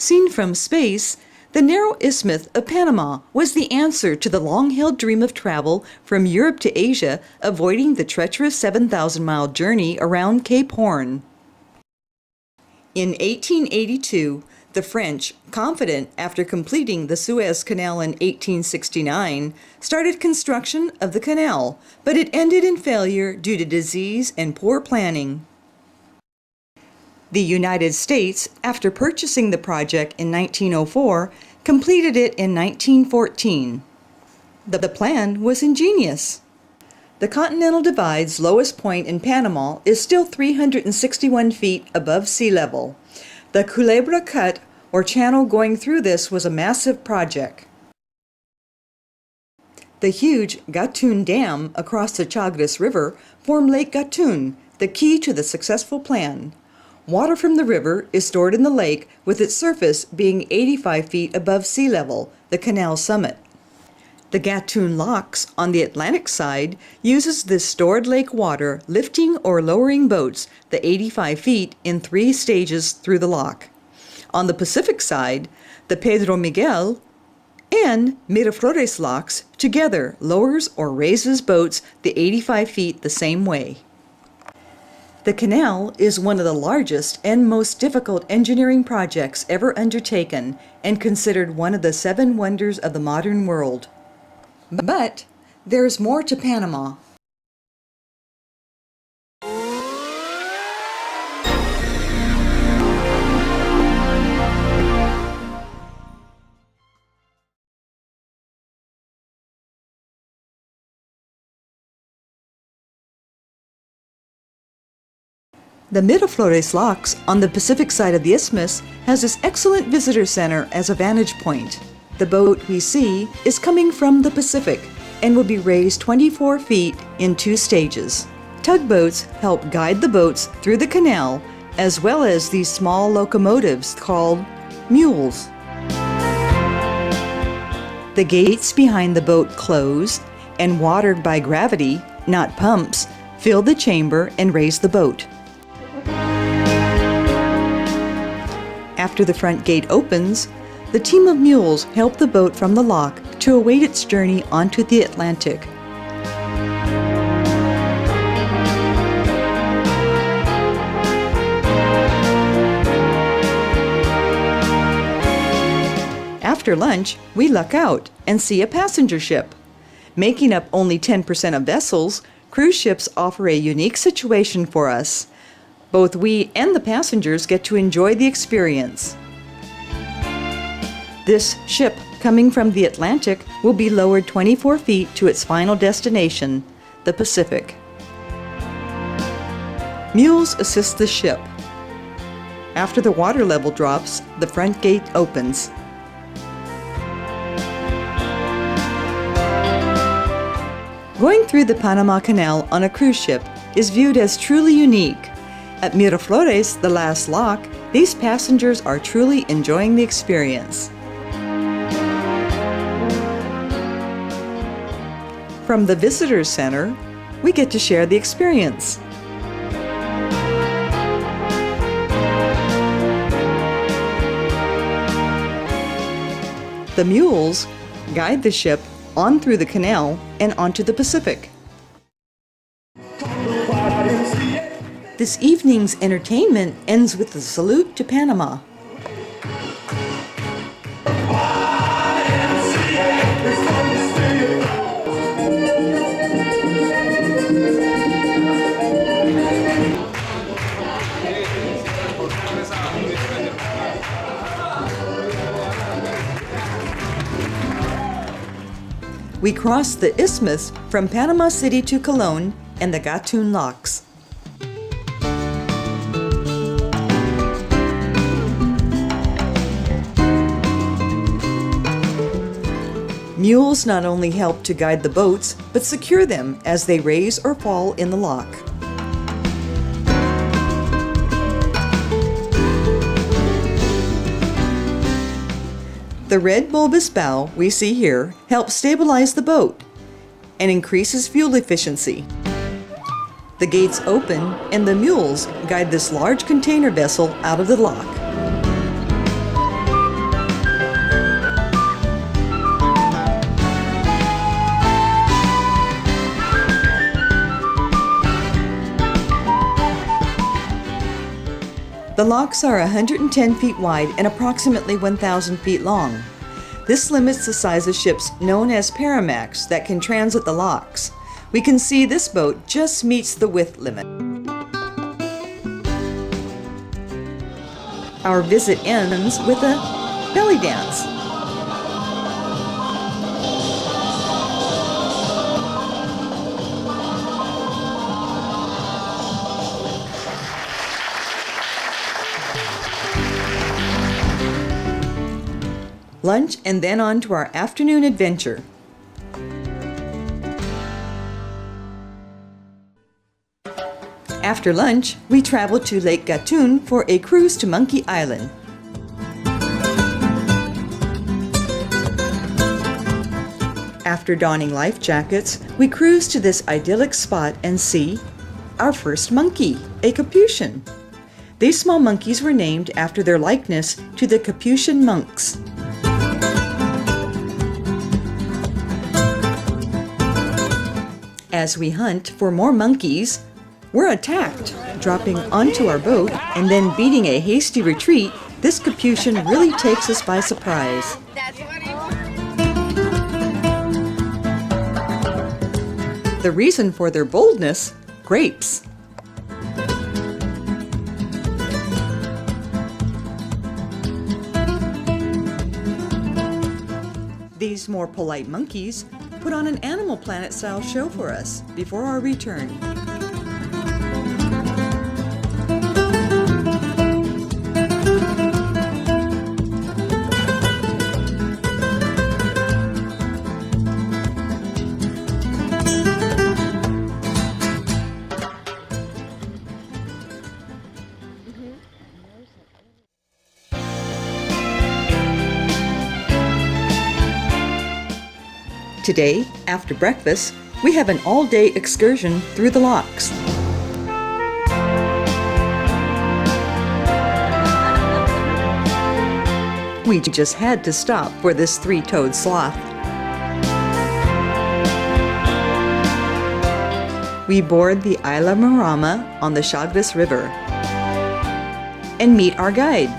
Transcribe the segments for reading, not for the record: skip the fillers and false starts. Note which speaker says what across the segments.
Speaker 1: Seen from space, the narrow Isthmus of Panama was the answer to the long-held dream of travel from Europe to Asia, avoiding the treacherous 7,000-mile journey around Cape Horn. In 1882, the French, confident after completing the Suez Canal in 1869, started construction of the canal, but it ended in failure due to disease and poor planning. The United States, after purchasing the project in 1904, completed it in 1914. The plan was ingenious. The Continental Divide's lowest point in Panama is still 361 feet above sea level. The Culebra Cut, or channel going through this, was a massive project. The huge Gatun Dam across the Chagres River formed Lake Gatun, the key to the successful plan. Water from the river is stored in the lake, with its surface being 85 feet above sea level, the canal summit. The Gatun Locks on the Atlantic side uses this stored lake water, lifting or lowering boats the 85 feet in 3 stages through the lock. On the Pacific side, the Pedro Miguel and Miraflores locks together lowers or raises boats the 85 feet the same way. The canal is one of the largest and most difficult engineering projects ever undertaken and considered one of the 7 wonders of the modern world. But there's more to Panama. The Miraflores Locks on the Pacific side of the isthmus has this excellent visitor center as a vantage point. The boat we see is coming from the Pacific and will be raised 24 feet in 2 stages. Tugboats help guide the boats through the canal, as well as these small locomotives called mules. The gates behind the boat close, and watered by gravity, not pumps, fill the chamber and raise the boat. After the front gate opens, the team of mules help the boat from the lock to await its journey onto the Atlantic. After lunch, we luck out and see a passenger ship. Making up only 10% of vessels, cruise ships offer a unique situation for us. Both we and the passengers get to enjoy the experience. This ship, coming from the Atlantic, will be lowered 24 feet to its final destination, the Pacific. Mules assist the ship. After the water level drops, the front gate opens. Going through the Panama Canal on a cruise ship is viewed as truly unique. At Miraflores, the last lock, these passengers are truly enjoying the experience. From the Visitors Center, we get to share the experience. The mules guide the ship on through the canal and onto the Pacific. This evening's entertainment ends with the salute to Panama. We cross the isthmus from Panama City to Colón and the Gatun Locks. Mules not only help to guide the boats, but secure them as they raise or fall in the lock. The red bulbous bow we see here helps stabilize the boat and increases fuel efficiency. The gates open and the mules guide this large container vessel out of the lock. The locks are 110 feet wide and approximately 1,000 feet long. This limits the size of ships known as Paramax that can transit the locks. We can see this boat just meets the width limit. Our visit ends with a belly dance. Lunch and then on to our afternoon adventure. After lunch, we travel to Lake Gatun for a cruise to Monkey Island. After donning life jackets, we cruise to this idyllic spot and see our first monkey, a Capuchin. These small monkeys were named after their likeness to the Capuchin monks. As we hunt for more monkeys, we're attacked. Dropping onto our boat and then beating a hasty retreat, this Capuchin really takes us by surprise. The reason for their boldness? Grapes. These more polite monkeys put on an Animal Planet-style show for us before our return. Today, after breakfast, we have an all-day excursion through the locks. We just had to stop for this three-toed sloth. We board the Isla Marama on the Chagres River and meet our guide.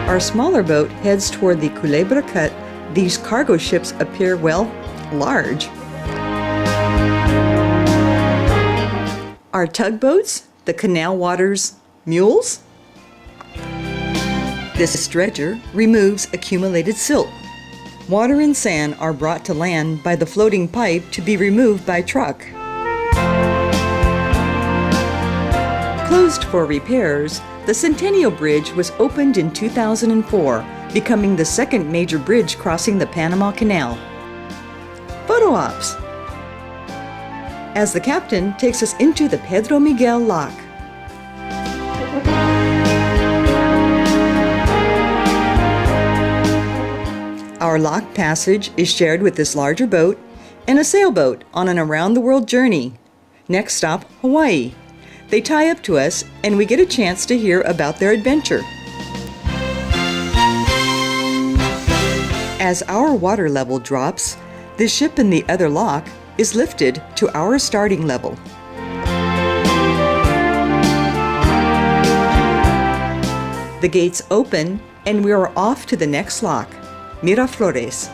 Speaker 1: Our smaller boat heads toward the Culebra Cut. These cargo ships appear, well, large. Our tugboats, the Canal Waters mules. This dredger removes accumulated silt. Water and sand are brought to land by the floating pipe to be removed by truck. Closed for repairs, the Centennial Bridge was opened in 2004, becoming the second major bridge crossing the Panama Canal. Photo ops. As the captain takes us into the Pedro Miguel Lock. Our lock passage is shared with this larger boat and a sailboat on an around-the-world journey. Next stop, Hawaii. They tie up to us, and we get a chance to hear about their adventure. As our water level drops, the ship in the other lock is lifted to our starting level. The gates open, and we are off to the next lock, Miraflores.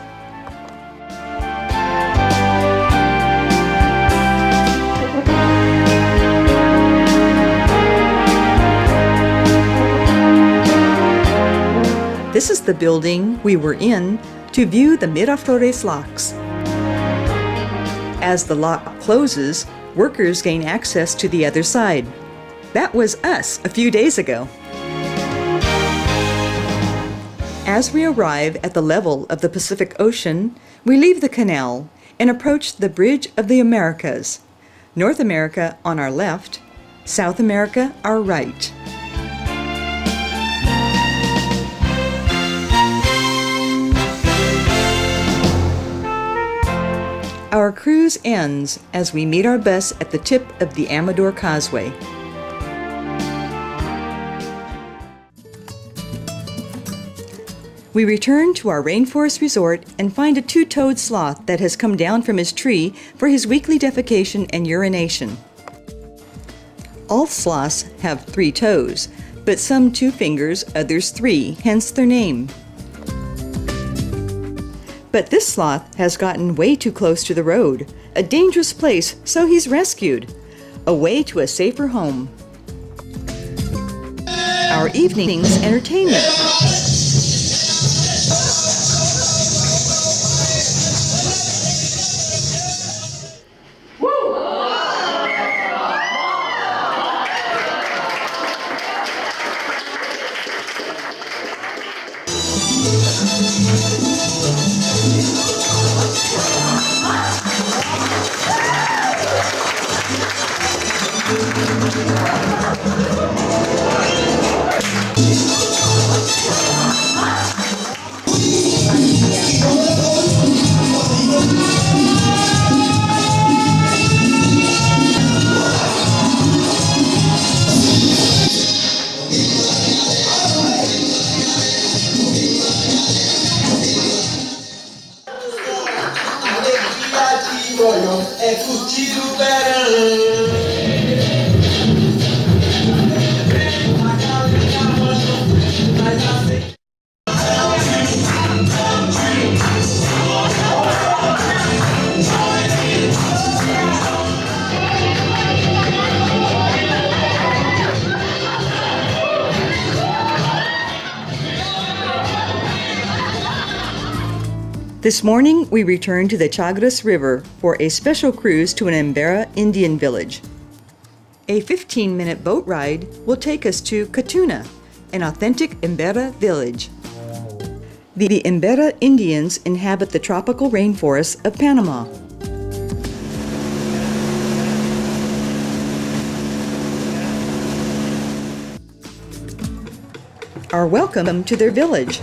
Speaker 1: This is the building we were in to view the Miraflores locks. As the lock closes, workers gain access to the other side. That was us a few days ago. As we arrive at the level of the Pacific Ocean, we leave the canal and approach the Bridge of the Americas. North America on our left, South America our right. Our cruise ends as we meet our bus at the tip of the Amador Causeway. We return to our rainforest resort and find a two-toed sloth that has come down from his tree for his weekly defecation and urination. All sloths have 3 toes, but some 2 fingers, others 3, hence their name. But this sloth has gotten way too close to the road, a dangerous place, so he's rescued. Away to a safer home. Our evening's entertainment. This morning, we returned to the Chagres River for a special cruise to an Embera Indian village. A 15-minute boat ride will take us to Katuna, an authentic Embera village. The Embera Indians inhabit the tropical rainforests of Panama. Our welcome to their village.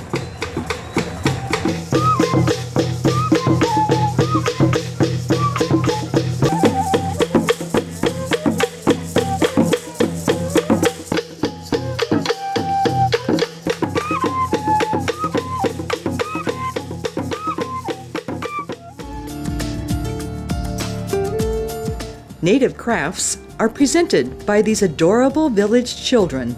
Speaker 1: Native crafts are presented by these adorable village children.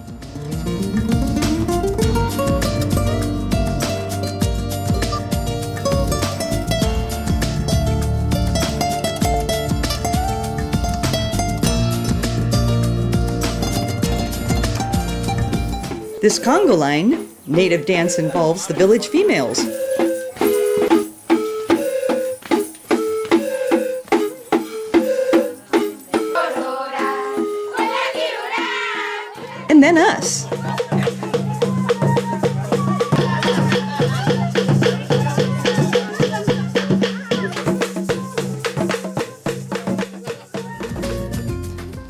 Speaker 1: This Congo line, native dance involves the village females. And then us.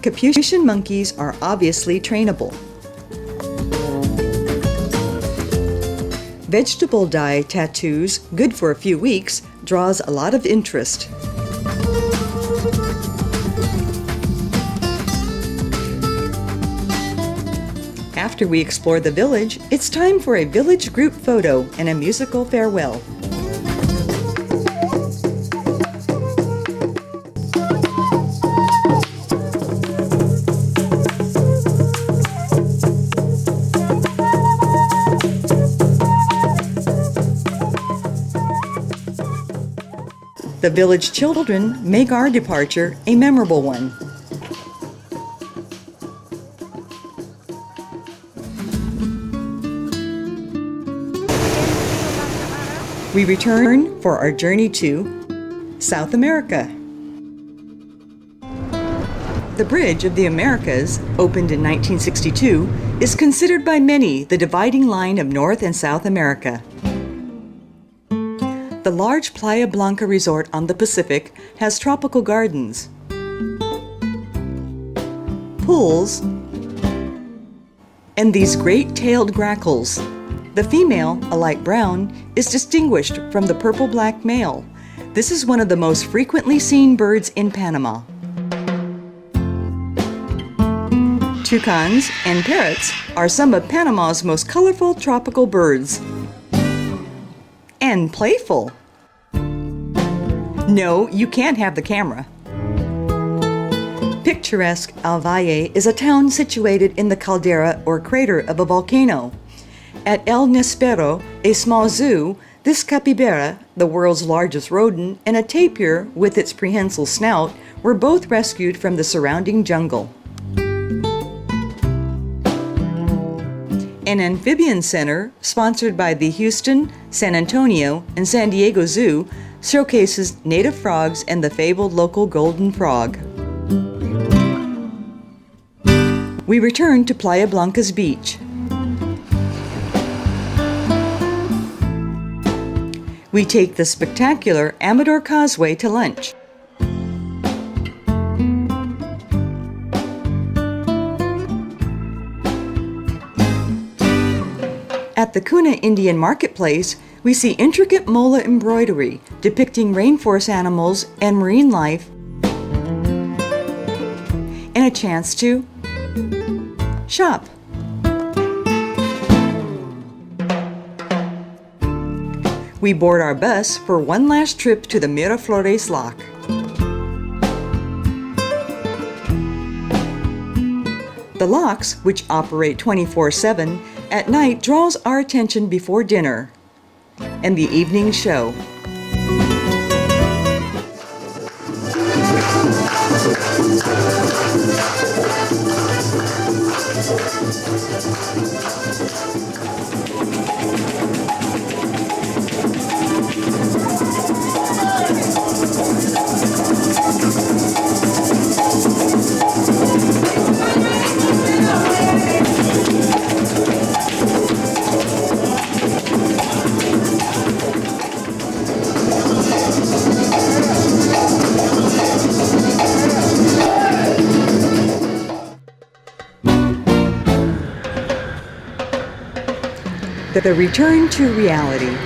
Speaker 1: Capuchin monkeys are obviously trainable. Vegetable dye tattoos, good for a few weeks, draws a lot of interest. After we explore the village, it's time for a village group photo and a musical farewell. The village children make our departure a memorable one. We return for our journey to South America. The Bridge of the Americas, opened in 1962, is considered by many the dividing line of North and South America. The large Playa Blanca resort on the Pacific has tropical gardens, pools, and these great-tailed grackles. The female, a light brown, is distinguished from the purple-black male. This is one of the most frequently seen birds in Panama. Toucans and parrots are some of Panama's most colorful tropical birds. And playful. No, you can't have the camera. Picturesque El Valle is a town situated in the caldera or crater of a volcano. At El Nespero, a small zoo, this capybara, the world's largest rodent, and a tapir with its prehensile snout were both rescued from the surrounding jungle. An amphibian center, sponsored by the Houston, San Antonio, and San Diego Zoo, showcases native frogs and the fabled local golden frog. We return to Playa Blanca's beach. We take the spectacular Amador Causeway to lunch. At the Cuna Indian Marketplace, we see intricate mola embroidery depicting rainforest animals and marine life, and a chance to shop. We board our bus for one last trip to the Miraflores Lock. The locks, which operate 24/7, at night draws our attention before dinner and the evening show. The return to reality.